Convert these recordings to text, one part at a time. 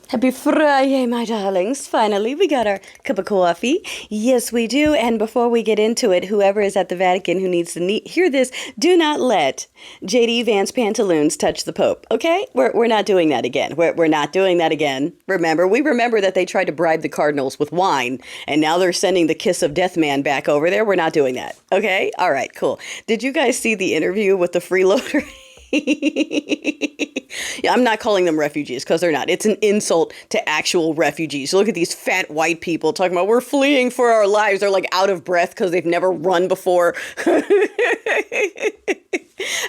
Happy Friday, my darlings. Finally, we got our cup of coffee. Yes, we do. And before we get into it, whoever is at the Vatican who needs to hear this, do not let J.D. Vance pantaloons touch the Pope, okay? We're not doing that again. We're not doing that again. We remember that they tried to bribe the cardinals with wine, and now they're sending the kiss of death man back over there. We're not doing that, okay? All right, cool. Did you guys see the interview with the freeloader? Yeah, I'm not calling them refugees because they're not. It's an insult to actual refugees. Look at these fat white people talking about we're fleeing for our lives. They're like out of breath because they've never run before. And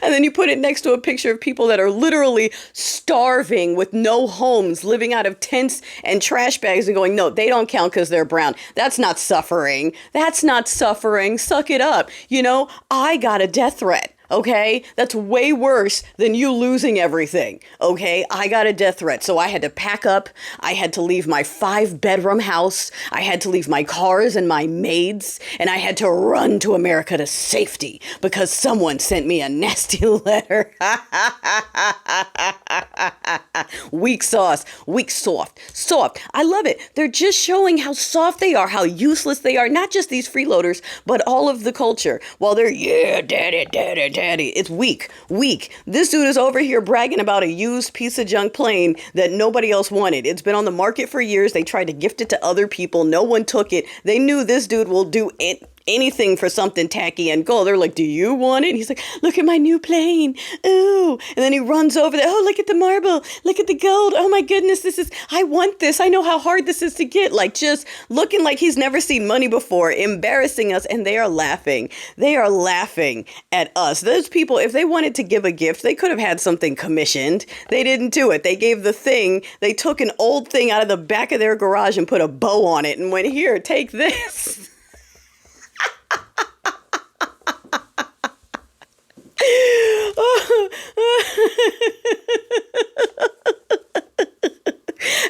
then you put it next to a picture of people that are literally starving with no homes, living out of tents and trash bags and going, no, they don't count because they're brown. That's not suffering. That's not suffering. Suck it up. You know, I got a death threat. Okay, that's way worse than you losing everything. Okay, I got a death threat, so I had to pack up. I had to leave my 5-bedroom house. I had to leave my cars and my maids, and I had to run to America to safety because someone sent me a nasty letter. Weak sauce, weak soft. I love it. They're just showing how soft they are, how useless they are. Not just these freeloaders, but all of the culture. While they're, yeah, daddy. It's weak. This dude is over here bragging about a used piece of junk plane that nobody else wanted. It's been on the market for years. They tried to gift it to other people. No one took it. They knew this dude will do anything for something tacky and gold. They're like, do you want it? And he's like, look at my new plane. Ooh. And then he runs over there. Oh, look at the marble. Look at the gold. Oh my goodness. I want this. I know how hard this is to get. Like just looking like he's never seen money before, embarrassing us. And they are laughing. They are laughing at us. Those people, if they wanted to give a gift, they could have had something commissioned. They didn't do it. They gave the thing. They took an old thing out of the back of their garage and put a bow on it and went, here, take this.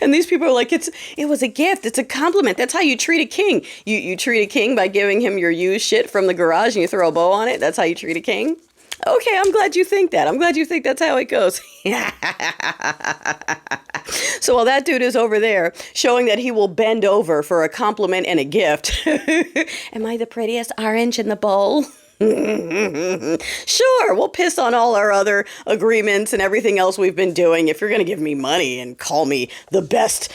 And these people are like, it was a gift. It's a compliment. That's how you treat a king. You treat a king by giving him your used shit from the garage and you throw a bow on it. That's how you treat a king. Okay, I'm glad you think that. I'm glad you think that's how it goes. So while that dude is over there showing that he will bend over for a compliment and a gift. Am I the prettiest orange in the bowl? Sure, we'll piss on all our other agreements and everything else we've been doing if you're going to give me money and call me the best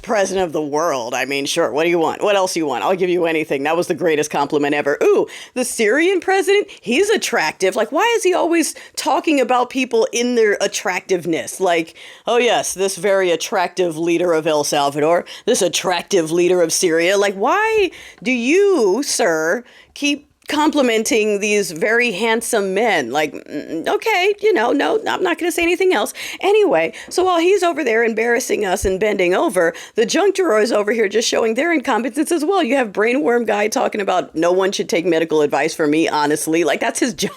president of the world. I mean, sure, what do you want? What else do you want? I'll give you anything. That was the greatest compliment ever. Ooh, the Syrian president, he's attractive. Like, why is he always talking about people in their attractiveness? Like, oh yes, this very attractive leader of El Salvador, this attractive leader of Syria. Like, why do you, sir, keep complimenting these very handsome men? Like, okay, no, I'm not going to say anything else. Anyway, so while he's over there embarrassing us and bending over, the junk drawer is over here just showing their incompetence as well. You have brainworm guy talking about no one should take medical advice from me, honestly. Like, that's his job.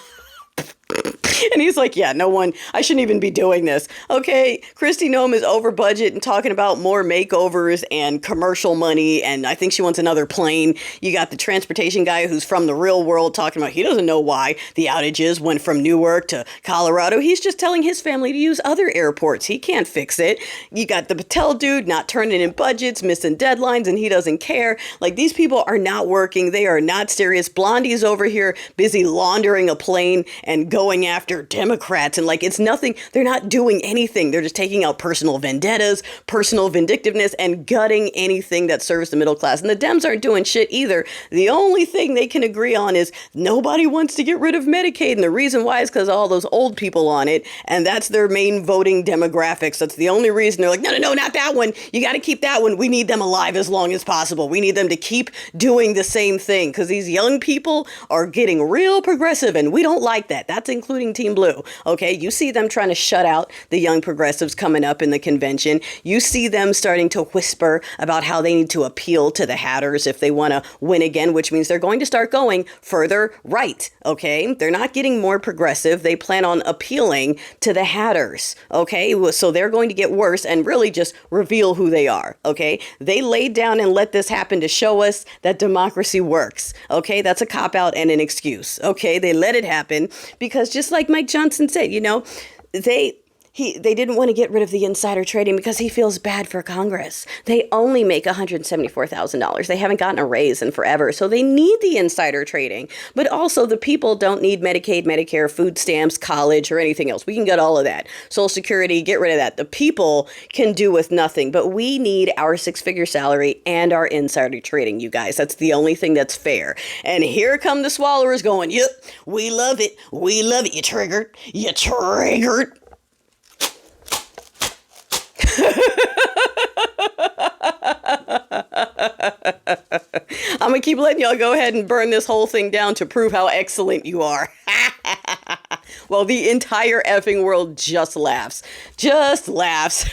And he's like, yeah, no one, I shouldn't even be doing this. Okay, Kristi Noem is over budget and talking about more makeovers and commercial money, and I think she wants another plane. You got the transportation guy who's from the real world talking about he doesn't know why the outages went from Newark to Colorado. He's just telling his family to use other airports. He can't fix it. You got the Patel dude not turning in budgets, missing deadlines, and he doesn't care. Like, these people are not working. They are not serious. Blondie's over here busy laundering a plane and going after Democrats, and like, it's nothing. They're not doing anything. They're just taking out personal vendettas, personal vindictiveness, and gutting anything that serves the middle class. And the Dems aren't doing shit either. The only thing they can agree on is nobody wants to get rid of Medicaid. And the reason why is because all those old people on it, and that's their main voting demographics. That's the only reason. They're like, no, not that one. You got to keep that one. We need them alive as long as possible. We need them to keep doing the same thing because these young people are getting real progressive, and we don't like that. That's including Team Blue. Okay, you see them trying to shut out the young progressives coming up in the convention. You see them starting to whisper about how they need to appeal to the Hatters if they want to win again, which means they're going to start going further right. Okay, they're not getting more progressive. They plan on appealing to the Hatters. Okay, so they're going to get worse and really just reveal who they are. Okay, they laid down and let this happen to show us that democracy works. Okay, that's a cop-out and an excuse. Okay, they let it happen because just like Mike Johnson said, they didn't want to get rid of the insider trading because he feels bad for Congress. They only make $174,000. They haven't gotten a raise in forever, so they need the insider trading. But also, the people don't need Medicaid, Medicare, food stamps, college, or anything else. We can get all of that. Social Security, get rid of that. The people can do with nothing, but we need our six-figure salary and our insider trading, you guys. That's the only thing that's fair. And here come the swallowers going, yep, we love it. We love it. You triggered. You triggered. I'm going to keep letting y'all go ahead and burn this whole thing down to prove how excellent you are. Well, the entire effing world just laughs. Just laughs.